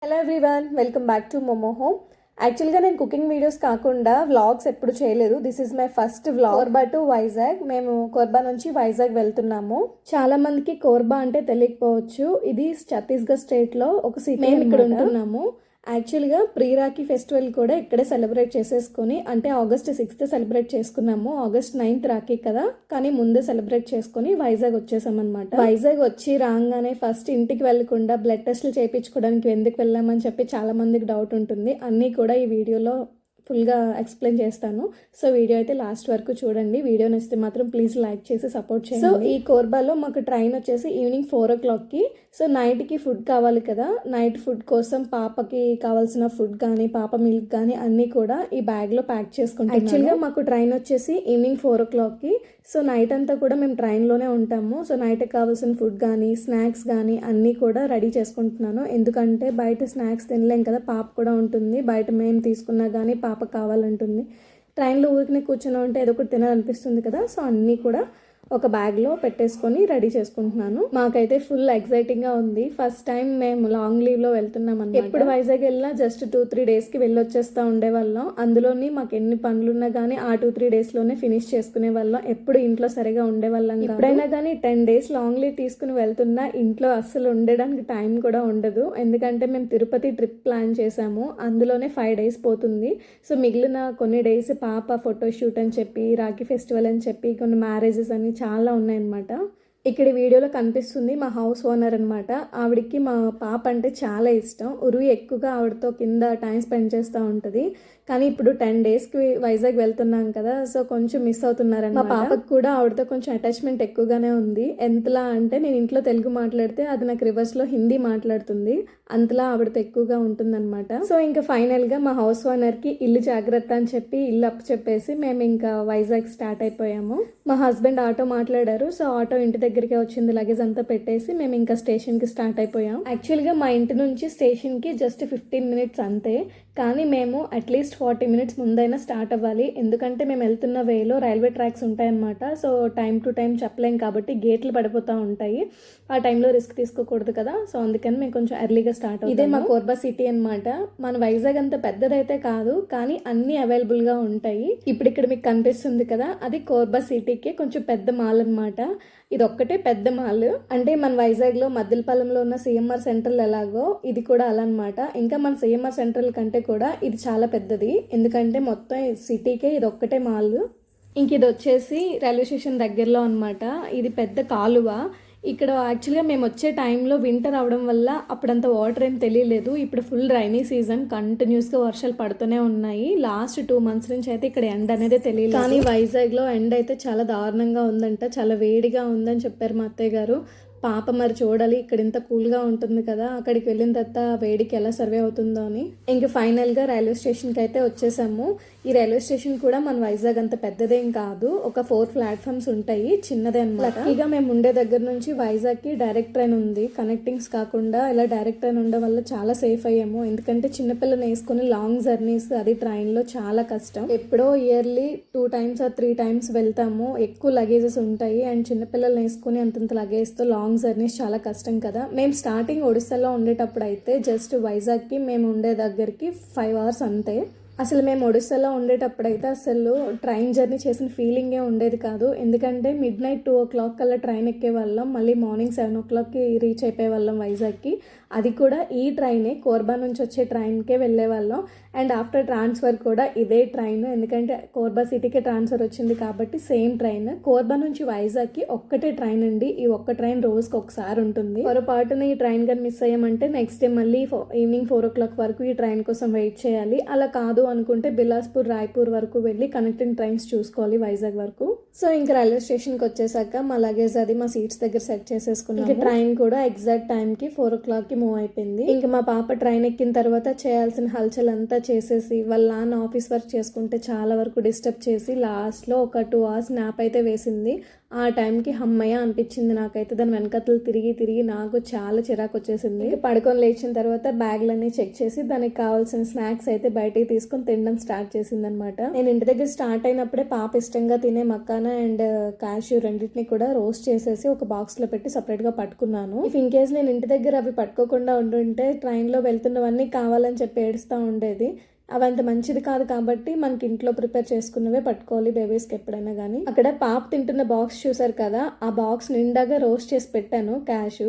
Hello everyone, welcome back to Momo Home. యాక్చువల్గా నేను cooking videos కాకుండా వ్లాగ్స్ ఎప్పుడు చేయలేదు. This is my first vlog. Korba to Vizag. మేము కోర్బా నుంచి వైజాగ్ వెళ్తున్నాము. చాలా మందికి కోర్బా అంటే తెలియకపోవచ్చు. ఇది ఛత్తీస్గఢ్ స్టేట్లో ఒక సిటీ. మేము ఇక్కడ ఉంటున్నాము. యాక్చువల్గా ప్రీ రాఖీ ఫెస్టివల్ కూడా ఇక్కడే సెలబ్రేట్ చేసేసుకొని, అంటే ఆగస్ట్ 6th సెలబ్రేట్ చేసుకున్నాము. ఆగస్ట్ 9th రాఖీ కదా, కానీ ముందే సెలబ్రేట్ చేసుకొని వైజాగ్ వచ్చేసామన్నమాట. వైజాగ్ వచ్చి రాగానే ఫస్ట్ ఇంటికి వెళ్లకుండా బ్లడ్ టెస్ట్లు చేయించుకోవడానికి ఎందుకు వెళ్ళామని చెప్పి చాలా మందికి డౌట్ ఉంటుంది. అన్నీ కూడా ఈ వీడియోలో ఫుల్గా ఎక్స్ప్లెయిన్ చేస్తాను. సో వీడియో అయితే లాస్ట్ వరకు చూడండి. వీడియో నచ్చితే మాత్రం ప్లీజ్ లైక్ చేసి సపోర్ట్ చేయండి. సో ఈ కోర్బాలో మాకు ట్రైన్ వచ్చేసి ఈవినింగ్ 4 o'clockకి. సో నైట్కి ఫుడ్ కావాలి కదా, నైట్ ఫుడ్ కోసం పాపకి కావాల్సిన ఫుడ్ కానీ పాప మిల్క్ కానీ అన్నీ కూడా ఈ బ్యాగ్లో ప్యాక్ చేసుకుంటాం. యాక్చువల్గా మాకు ట్రైన్ వచ్చేసి ఈవినింగ్ 4 o'clockకి. సో నైట్ అంతా కూడా మేము ట్రైన్లోనే ఉంటాము. సో నైట్కి కావాల్సిన ఫుడ్ కానీ స్నాక్స్ కానీ అన్నీ కూడా రెడీ చేసుకుంటున్నాను. ఎందుకంటే బయట స్నాక్స్ తినలేం కదా, పాప కూడా ఉంటుంది. బయట మేము తీసుకున్నా కానీ పాప కావాలంటుంది. ట్రైన్లో ఊరికి కూర్చొని ఉంటే ఏదో ఒకటి తినాలనిపిస్తుంది కదా. సో అన్నీ కూడా ఒక బ్యాగ్లో పెట్టేసుకొని రెడీ చేసుకుంటున్నాను. మాకైతే ఫుల్ ఎక్సైటింగ్గా ఉంది. ఫస్ట్ టైం మేము లాంగ్ లీవ్లో వెళ్తున్నాం అన్నమాట. ఎప్పుడు వైజాగ్ వెళ్ళినా జస్ట్ 2-3 డేస్కి వెళ్ళి వచ్చేస్తూ ఉండేవాళ్ళం. అందులోని మాకు ఎన్ని పనులున్నా కానీ ఆ 2-3 డేస్లోనే ఫినిష్ చేసుకునే వాళ్ళం. ఎప్పుడు ఇంట్లో సరిగా ఉండేవాళ్ళం. ఎప్పుడైనా కానీ 10 days లాంగ్ లీవ్ తీసుకుని వెళ్తున్నా ఇంట్లో అస్సలు ఉండడానికి టైం కూడా ఉండదు. ఎందుకంటే మేము తిరుపతి ట్రిప్ ప్లాన్ చేసాము. అందులోనే 5 days పోతుంది. సో మిగిలిన కొన్ని డేస్ పాప ఫోటోషూట్ అని చెప్పి, రాఖీ ఫెస్టివల్ అని చెప్పి, కొన్ని మ్యారేజెస్ అని చాలా ఉన్నాయన్నమాట. ఇక్కడ వీడియోలో కనిపిస్తుంది మా హౌస్ ఓనర్ అనమాట. ఆవిడకి మా పాప అంటే చాలా ఇష్టం. ఉరువి ఎక్కువగా ఆవిడతో కింద టైం స్పెండ్ చేస్తూ ఉంటుంది. కానీ ఇప్పుడు 10 daysకి వైజాగ్ వెళ్తున్నాం కదా, సో కొంచెం మిస్ అవుతున్నారని. మా పాపకు కూడా ఆవిడతో కొంచెం అటాచ్మెంట్ ఎక్కువగానే ఉంది. ఎంతలా అంటే నేను ఇంట్లో తెలుగు మాట్లాడితే అది నాకు రివర్స్లో హిందీ మాట్లాడుతుంది. అంతలా ఆవిడతో ఎక్కువగా ఉంటుందన్నమాట. సో ఇంకా ఫైనల్గా మా హౌస్ ఓనర్కి ఇల్లు జాగ్రత్త అని చెప్పి ఇల్లు అప్పు చెప్పేసి మేము ఇంకా వైజాగ్ స్టార్ట్ అయిపోయాము. మా హస్బెండ్ ఆటో మాట్లాడారు. సో ఆటో ఇంటి దగ్గరికి వచ్చింది. లగేజ్ అంతా పెట్టేసి మేము ఇంకా స్టేషన్కి స్టార్ట్ అయిపోయాం. యాక్చువల్గా మా ఇంటి నుంచి స్టేషన్కి జస్ట్ 15 minutes అంతే. కానీ మేము అట్లీస్ట్ 40 minutes ముందైనా స్టార్ట్ అవ్వాలి. ఎందుకంటే మేము వెళ్తున్న వేలో రైల్వే ట్రాక్స్ ఉంటాయన్నమాట. సో టైం టు టైం చెప్పలేం కాబట్టి గేట్లు పడిపోతూ ఉంటాయి. ఆ టైంలో రిస్క్ తీసుకోకూడదు కదా. సో అందుకని మేము కొంచెం ఎర్లీగా స్టార్ట్ అవుతాం. ఇదే మా కోర్బా సిటీ అనమాట. మన వైజాగ్ అంత పెద్దదైతే కాదు, కానీ అన్నీ అవైలబుల్గా ఉంటాయి. ఇప్పుడు ఇక్కడ మీకు కనిపిస్తుంది కదా, అది కోర్బా సిటీకే కొంచెం పెద్ద మాల్ అనమాట. ఇది ఒక్కటే పెద్ద మాల్. అంటే మన వైజాగ్లో మద్దిలపాలెంలో ఉన్న సిఎంఆర్ సెంట్రల్ ఎలాగో ఇది కూడా అలా అనమాట. ఇంకా మన సిఎంఆర్ సెంట్రల్ కంటే కూడా ఇది చాలా పెద్దది. ఎందుకంటే మొత్తం సిటీకే ఇది ఒక్కటే మాల్. ఇంక ఇది వచ్చేసి రైల్వే స్టేషన్ దగ్గరలో అనమాట. ఇది పెద్ద కాలువ. ఇక్కడ యాక్చువల్గా మేము వచ్చే టైంలో వింటర్ అవడం వల్ల అప్పుడంత వాటర్ ఏం తెలియలేదు. ఇప్పుడు ఫుల్ రైనీ సీజన్, కంటిన్యూస్గా వర్షాలు పడుతూనే ఉన్నాయి. లాస్ట్ 2 months నుంచి అయితే ఇక్కడ ఎండ అనేది తెలియదు. కానీ వైజాగ్లో ఎండ అయితే చాలా దారుణంగా ఉందంట. చాలా వేడిగా ఉందని చెప్పారు మా అత్తయ్య గారు. పాప మరి చూడాలి, ఇక్కడ ఇంత కూల్గా ఉంటుంది కదా, అక్కడికి వెళ్ళిన తర్వాత వేడికి ఎలా సర్వే అవుతుందో అని. ఇంక ఫైనల్గా రైల్వే స్టేషన్కి అయితే వచ్చేసాము. ఈ రైల్వే స్టేషన్ కూడా మన వైజాగ్ అంత పెద్దదేం కాదు. ఒక 4 platforms ఉంటాయి, చిన్నదే అనమాట. ఇక మేము ఉండే దగ్గర నుంచి వైజాగ్కి డైరెక్ట్ ట్రైన్ ఉంది. కనెక్టింగ్స్ కాకుండా ఇలా డైరెక్ట్ ట్రైన్ ఉండడం వల్ల చాలా సేఫ్ అయ్యాము. ఎందుకంటే చిన్నపిల్లని వేసుకుని లాంగ్ జర్నీస్ అది ట్రైన్లో చాలా కష్టం. ఎప్పుడో ఇయర్లీ 2 times or 3 times వెళ్తాము. ఎక్కువ లగేజెస్ ఉంటాయి అండ్ చిన్నపిల్లల్ని వేసుకుని అంతంత లగేజ్తో లాంగ్ జర్నీస్ చాలా కష్టం కదా. మేము స్టార్టింగ్ ఒడిస్సాలో ఉండేటప్పుడు అయితే జస్ట్ వైజాగ్కి మేము ఉండే దగ్గరికి 5 hours అంతే. అసలు మేము ఒడిస్సాలో ఉండేటప్పుడు అయితే అసలు ట్రైన్ జర్నీ చేసిన ఫీలింగే ఉండేది కాదు. ఎందుకంటే midnight 2 o'clock కల్లా ట్రైన్ ఎక్కే వాళ్ళం, మళ్ళీ మార్నింగ్ 7 o'clockకి రీచ్ అయిపోయే వాళ్ళం వైజాగ్కి. అది కూడా ఈ ట్రైనే, కోర్బా నుంచి వచ్చే ట్రైన్కే వెళ్ళే వాళ్ళం. అండ్ ఆఫ్టర్ ట్రాన్స్ఫర్ కూడా ఇదే ట్రైన్, ఎందుకంటే కోర్బా సిటీకే ట్రాన్స్ఫర్ వచ్చింది కాబట్టి సేమ్ ట్రైన్. కోర్బా నుంచి వైజాగ్కి ఒక్కటే ట్రైన్ అండి. ఈ ఒక్క ట్రైన్ రోజుకి ఒకసారి ఉంటుంది. పొరపాటున ఈ ట్రైన్ కానీ మిస్ అయ్యామంటే నెక్స్ట్ డే మళ్ళీ ఈవినింగ్ 4 o'clock వరకు ఈ ట్రైన్ కోసం వెయిట్ చేయాలి. అలా కాదు అనుకుంటే బిలాస్పూర్, రాయ్పూర్ వరకు వెళ్ళి కనెక్టింగ్ ట్రైన్స్ చూసుకోవాలి వైజాగ్ వరకు. సో ఇంకా రైల్వే స్టేషన్కి వచ్చేసాక మా లగేజ్ అది మా సీట్స్ దగ్గర సెట్ చేసేసుకున్నాం. ఇంకా ట్రైన్ కూడా ఎగ్జాక్ట్ టైంకి 4 o'clockకి మూవ్ అయిపోయింది. ఇంకా మా పాప ట్రైన్ ఎక్కిన తర్వాత చేయాల్సిన హల్చల్ అంతా చేసేసి వాళ్ళ నాన్న ఆఫీస్ వర్క్ చేసుకుంటే చాలా వరకు డిస్టర్బ్ చేసి లాస్ట్లో ఒక 2 hours నాప్ అయితే వేసింది. ఆ టైంకి హమ్మయ్య అనిపించింది నాకైతే. దాని వెనకతలు తిరిగి తిరిగి నాకు చాలా చిరాకు వచ్చేసింది. పడుకొని లేచిన తర్వాత బ్యాగ్లన్నీ చెక్ చేసి దానికి కావాల్సిన స్నాక్స్ అయితే బయటికి తీసుకొని తినడం స్టార్ట్ చేసింది అనమాట. నేను ఇంటి దగ్గర స్టార్ట్ అయినప్పుడే పాప ఇష్టంగా తినే మక్కానా అండ్ క్యాష్యూ రెండింటిని కూడా రోస్ట్ చేసేసి ఒక బాక్స్లో పెట్టి సపరేట్గా పట్టుకున్నాను. ఇఫ్ ఇన్ కేస్ నేను ఇంటి దగ్గర అవి పట్టుకోకుండా ఉంటుంటే ట్రైన్లో వెళ్తున్నవన్నీ కావాలని చెప్పి ఏడుస్తూ ఉండేది. అవి అంత మంచిది కాదు కాబట్టి మనకి ఇంట్లో ప్రిపేర్ చేసుకున్నవే పట్టుకోవాలి బేబీస్కి ఎప్పుడైనా కానీ. అక్కడ పాప తింటున్న బాక్స్ చూసారు కదా, ఆ బాక్స్ నిండాగా రోస్ట్ చేసి పెట్టాను క్యాషు.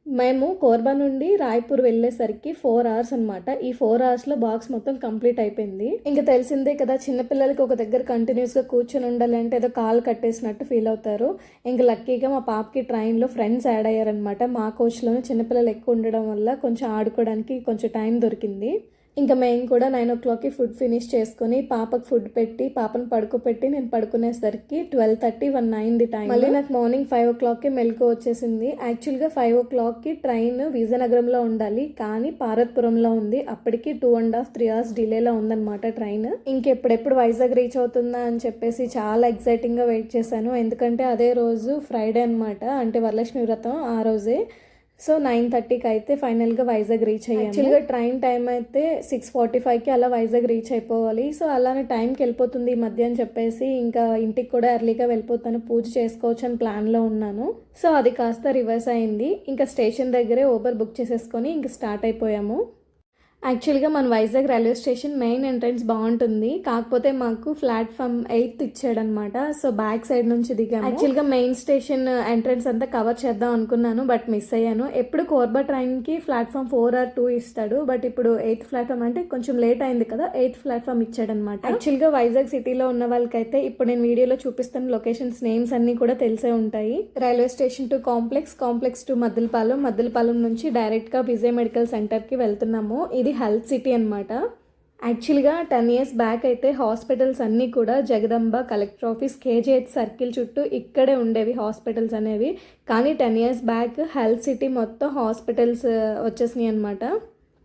మేము కోర్బా నుండి రాయ్పూర్ వెళ్ళేసరికి 4 hours అనమాట. ఈ 4 hours బాక్స్ మొత్తం కంప్లీట్ అయిపోయింది. ఇంకా తెలిసిందే కదా, చిన్నపిల్లలకి ఒక దగ్గర కంటిన్యూస్గా కూర్చొని ఉండాలి అంటే ఏదో కాలు కట్టేసినట్టు ఫీల్ అవుతారు. ఇంకా లక్కీగా మా పాపకి ట్రైన్లో ఫ్రెండ్స్ యాడ్ అయ్యారనమాట. మా కోచ్లోనే చిన్నపిల్లలు ఎక్కువ ఉండడం వల్ల కొంచెం ఆడుకోవడానికి కొంచెం టైం దొరికింది. ఇంకా మేము కూడా 9 o'clockకి ఫుడ్ ఫినిష్ చేసుకొని పాపకు ఫుడ్ పెట్టి పాపను పడుకోపెట్టి నేను పడుకునేసరికి 12:30 అయింది టైం. మళ్ళీ నాకు మార్నింగ్ 5 o'clockకి మెలకు వచ్చేసింది. యాక్చువల్గా 5 o'clockకి ట్రైన్ విజయనగరంలో ఉండాలి, కానీ పార్వతీపురంలో ఉంది. అప్పటికి 2.5-3 hours డిలేలో ఉందన్నమాట ట్రైన్. ఇంకెప్పుడెప్పుడు వైజాగ్ రీచ్ అవుతుందా అని చెప్పేసి చాలా ఎక్సైటింగ్గా వెయిట్ చేశాను. ఎందుకంటే అదే రోజు ఫ్రైడే అనమాట, అంటే వరలక్ష్మి వ్రతం ఆ రోజే. సో 9:30కి అయితే ఫైనల్గా వైజాగ్ రీచ్ అయ్యాము. యాక్చువల్గా ట్రైన్ టైం అయితే 6:45కి అలా వైజాగ్ రీచ్ అయిపోవాలి. సో అలానే టైంకి వెళ్ళిపోతుంది ఈ మధ్య అని చెప్పేసి ఇంకా ఇంటికి కూడా ఎర్లీగా వెళ్ళిపోతాను, పూజ చేసుకోవచ్చు అని ప్లాన్లో ఉన్నాను. సో అది కాస్త రివర్స్ అయింది. ఇంకా స్టేషన్ దగ్గరే ఊబర్ బుక్ చేసేసుకొని ఇంకా స్టార్ట్ అయిపోయాము. యాక్చువల్గా మన Vizag railway station main entrance బాగుంటుంది, కాకపోతే మాకు ప్లాట్ఫామ్ 8 ఇచ్చాడనమాట. సో బ్యాక్ సైడ్ నుంచి దిగాము. యాక్చువల్గా మెయిన్ స్టేషన్ ఎంట్రన్స్ అంతా కవర్ చేద్దాం అనుకున్నాను, బట్ మిస్ అయ్యాను. ఎప్పుడు కోర్బా ట్రైన్కి ప్లాట్ఫామ్ 4 or 2 ఇస్తాడు, బట్ ఇప్పుడు 8th ప్లాట్ఫామ్ అంటే కొంచెం లేట్ అయింది కదా, 8th ప్లాట్ఫామ్ ఇచ్చాడనమాట. యాక్చువల్గా వైజాగ్ సిటీలో ఉన్న వాళ్ళకైతే ఇప్పుడు నేను వీడియోలో చూపిస్తున్న లొకేషన్స్ నేమ్స్ అన్ని కూడా తెలిసే ఉంటాయి. Railway station to complex to Maddalapalem నుంచి డైరెక్ట్గా విజయ్ మెడికల్ సెంటర్కి వెళ్తున్నాము. ఇది హెల్త్ సిటీ అనమాట. యాక్చువల్గా 10 years బ్యాక్ అయితే హాస్పిటల్స్ అన్నీ కూడా Jagadamba, collector office, KGH circle చుట్టూ ఇక్కడే ఉండేవి హాస్పిటల్స్ అనేవి. కానీ 10 years బ్యాక్ హెల్త్ సిటీ మొత్తం హాస్పిటల్స్ వచ్చేసినాయి అనమాట.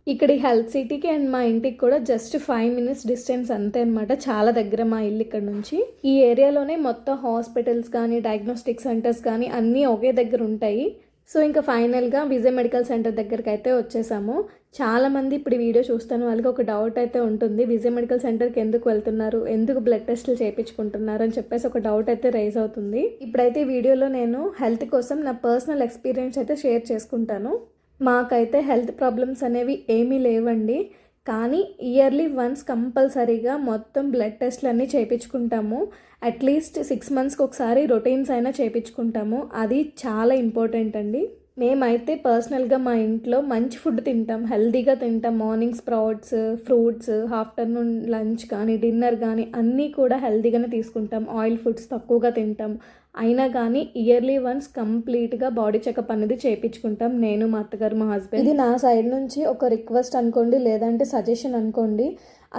ఇక్కడ ఈ హెల్త్ సిటీకి అండ్ మా ఇంటికి కూడా జస్ట్ 5 minutes డిస్టెన్స్ అంతే అనమాట. చాలా దగ్గర మా ఇల్లు ఇక్కడ నుంచి. ఈ ఏరియాలోనే మొత్తం హాస్పిటల్స్ కానీ డయాగ్నోస్టిక్ సెంటర్స్ కానీ అన్నీ ఒకే దగ్గర ఉంటాయి. సో ఇంకా ఫైనల్గా విజయ్ మెడికల్ సెంటర్ దగ్గరికి అయితే వచ్చేసాము. చాలామంది ఇప్పుడు వీడియో చూస్తాను వాళ్ళకి ఒక డౌట్ అయితే ఉంటుంది, విజయ్ మెడికల్ సెంటర్కి ఎందుకు వెళ్తున్నారు, ఎందుకు బ్లడ్ టెస్టులు చేయించుకుంటున్నారు అని చెప్పేసి ఒక డౌట్ అయితే రైజ్ అవుతుంది. ఇప్పుడైతే ఈ వీడియోలో నేను హెల్త్ కోసం నా పర్సనల్ ఎక్స్పీరియన్స్ అయితే షేర్ చేసుకుంటాను. మాకైతే హెల్త్ ప్రాబ్లమ్స్ అనేవి ఏమీ లేవండి, కానీ ఇయర్లీ వన్స్ కంపల్సరీగా మొత్తం బ్లడ్ టెస్ట్లు అన్నీ చేయించుకుంటాము. అట్లీస్ట్ 6 monthsకి ఒకసారి రొటీన్స్ అయినా చేయించుకుంటాము. అది చాలా ఇంపార్టెంట్ అండి. మేమైతే పర్సనల్గా మా ఇంట్లో మంచి ఫుడ్ తింటాం, హెల్తీగా తింటాం. Morning sprouts, fruits, afternoon lunch కానీ డిన్నర్ కానీ అన్నీ కూడా హెల్తీగానే తీసుకుంటాం. ఆయిల్ ఫుడ్స్ తక్కువగా తింటాం. అయినా కానీ ఇయర్లీ వన్స్ కంప్లీట్గా బాడీ చెకప్ అనేది చేయించుకుంటాం, నేను, మా అత్తగారు, మా హస్బెండ్. ఇది నా సైడ్ నుంచి ఒక రిక్వెస్ట్ అనుకోండి, లేదంటే సజెషన్ అనుకోండి.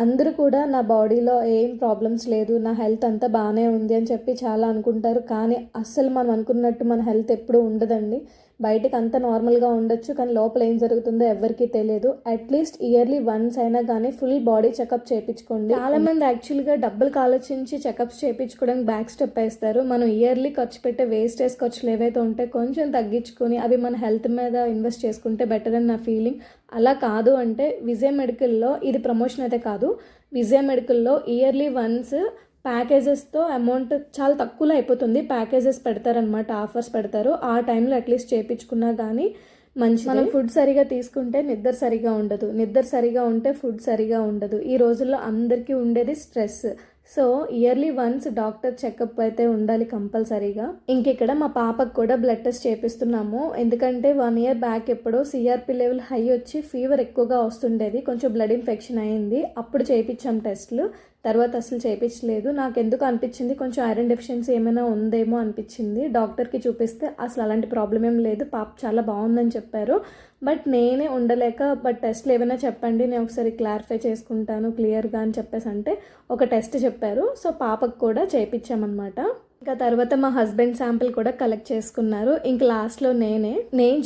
అందరూ కూడా నా బాడీలో ఏం ప్రాబ్లమ్స్ లేదు, నా హెల్త్ అంతా బాగానే ఉంది అని చెప్పి చాలా అనుకుంటారు. కానీ అస్సలు మనం అనుకున్నట్టు మన హెల్త్ ఎప్పుడూ ఉండదండి. బయటకు అంత నార్మల్గా ఉండొచ్చు, కానీ లోపల ఏం జరుగుతుందో ఎవరికీ తెలియదు. అట్లీస్ట్ ఇయర్లీ వన్స్ అయినా కానీ ఫుల్ బాడీ చెకప్ చేయించుకోండి. చాలామంది యాక్చువల్గా డబ్బులకు ఆలోచించి చెకప్స్ చేయించుకోవడానికి బ్యాక్ స్టెప్ వేస్తారు. మనం ఇయర్లీ ఖర్చు పెట్టే వేస్టేజ్ ఖర్చులు ఏవైతే ఉంటాయో కొంచెం తగ్గించుకొని అవి మన హెల్త్ మీద ఇన్వెస్ట్ చేసుకుంటే బెటర్ అని నా ఫీలింగ్. అలా కాదు అంటే విజయ్ మెడికల్లో, ఇది ప్రమోషన్ అయితే కాదు, విజయ్ మెడికల్లో ఇయర్లీ వన్స్ ప్యాకేజెస్తో అమౌంట్ చాలా తక్కువలో అయిపోతుంది. ప్యాకేజెస్ పెడతారనమాట, ఆఫర్స్ పెడతారు. ఆ టైంలో అట్లీస్ట్ చేయించుకున్నా కానీ మంచి. మనం ఫుడ్ సరిగా తీసుకుంటే నిద్ర సరిగా ఉండదు, నిద్ర సరిగా ఉంటే ఫుడ్ సరిగా ఉండదు. ఈ రోజుల్లో అందరికీ ఉండేది stress. So yearly once doctor checkup అయితే ఉండాలి కంపల్సరీగా. ఇంకిక్కడ మా పాపకు కూడా బ్లడ్ టెస్ట్ చేపిస్తున్నాము. ఎందుకంటే 1 year బ్యాక్ ఎప్పుడో సిఆర్పి లెవెల్ హై వచ్చి ఫీవర్ ఎక్కువగా వస్తుండేది, కొంచెం బ్లడ్ ఇన్ఫెక్షన్ అయింది. అప్పుడు చేయించాం టెస్ట్లు, తర్వాత అసలు చేయించలేదు. నాకు ఎందుకు అనిపించింది కొంచెం ఐరన్ డెఫిషియన్సీ ఏమైనా ఉందేమో అనిపించింది. డాక్టర్కి చూపిస్తే అసలు అలాంటి ప్రాబ్లం ఏం లేదు, పాప చాలా బాగుందని చెప్పారు. బట్ నేనే ఉండలేక బట్ టెస్ట్లు ఏమైనా చెప్పండి, నేను ఒకసారి క్లారిఫై చేసుకుంటాను క్లియర్గా అని చెప్పేసి అంటే ఒక టెస్ట్ చెప్పారు. సో పాపకు కూడా చేయించామన్నమాట. ఇంకా తర్వాత మా హస్బెండ్ శాంపిల్ కూడా కలెక్ట్ చేసుకున్నారు. ఇంక లాస్ట్లో నేను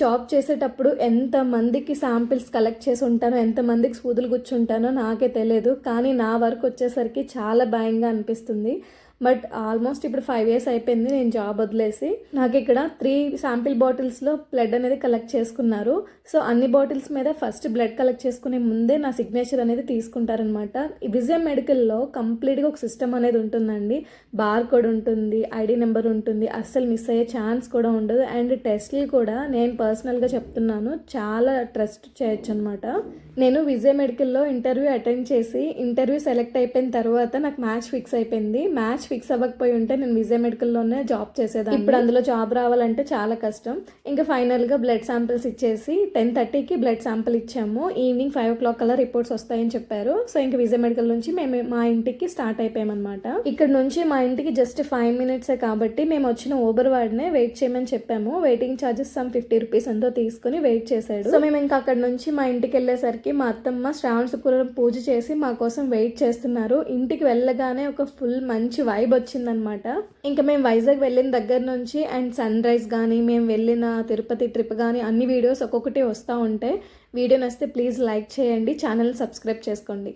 జాబ్ చేసేటప్పుడు ఎంతమందికి శాంపిల్స్ కలెక్ట్ చేసి ఉంటానో, ఎంతమందికి సూదులు గుచ్చుంటానో నాకే తెలియదు. కానీ నా వర్క్ వచ్చేసరికి చాలా భయంగా అనిపిస్తుంది. బట్ ఆల్మోస్ట్ ఇప్పుడు 5 years అయిపోయింది నేను జాబ్ వదిలేసి. నాకు ఇక్కడ 3 శాంపిల్ బాటిల్స్లో బ్లడ్ అనేది కలెక్ట్ చేసుకున్నారు. సో అన్ని బాటిల్స్ మీద ఫస్ట్ బ్లడ్ కలెక్ట్ చేసుకునే ముందే నా సిగ్నేచర్ అనేది తీసుకుంటారనమాట. ఈ విజయ మెడికల్లో కంప్లీట్గా ఒక సిస్టమ్ అనేది ఉంటుందండి. బార్ కోడ్ ఉంటుంది, ఐడి నెంబర్ ఉంటుంది, అస్సలు మిస్ అయ్యే ఛాన్స్ కూడా ఉండదు. అండ్ టెస్ట్లు కూడా నేను పర్సనల్గా చెప్తున్నాను, చాలా ట్రస్ట్ చేయొచ్చు అనమాట. నేను విజయ మెడికల్లో ఇంటర్వ్యూ అటెండ్ చేసి ఇంటర్వ్యూ సెలెక్ట్ అయిపోయిన తర్వాత నాకు మ్యాచ్ ఫిక్స్ అయిపోయింది. మ్యాచ్ ఫిక్స్ అవ్వకపోయి ఉంటే నేను విజయ మెడికల్లోనే జాబ్ చేసేదాన్ని. ఇప్పుడు అందులో జాబ్ రావాలంటే చాలా కష్టం. ఇంకా ఫైనల్గా బ్లడ్ శాంపిల్స్ ఇచ్చేసి 10:30కి బ్లడ్ శాంపిల్ ఇచ్చాము. ఈవినింగ్ 5 o'clock కల్లా రిపోర్ట్స్ వస్తాయని చెప్పారు. సో ఇంకా విజయ మెడికల్ నుంచి మేము మా ఇంటికి స్టార్ట్ అయిపోయామన్నమాట. ఇక్కడ నుంచి మా ఇంటికి జస్ట్ 5 minutes కాబట్టి మేము వచ్చిన ఊబర్ వాడినే వెయిట్ చేయమని చెప్పాము. వెయిటింగ్ ఛార్జెస్ సమ్ 50 rupees ఎంతో తీసుకుని వెయిట్ చేశాడు. సో మేము ఇంకా అక్కడ నుంచి మా ఇంటికి వెళ్ళేసరికి మా అత్తమ్మ శ్రావణ శుక్రవారం పూజ చేసి మా కోసం వెయిట్ చేస్తున్నారు. ఇంటికి వెళ్ళగానే ఒక ఫుల్ మంచి వైబ్ వచ్చిందనమాట. ఇంకా మేము వైజాగ్ వెళ్ళిన దగ్గర నుంచి అండ్ సన్ రైజ్ కానీ మేము వెళ్ళిన తిరుపతి ట్రిప్ కానీ అన్ని వీడియోస్ ఒక్కొక్కటి వస్తూ ఉంటాయి. వీడియో నచ్చితే ప్లీజ్ లైక్ చేయండి, ఛానల్ సబ్స్క్రైబ్ చేసుకోండి.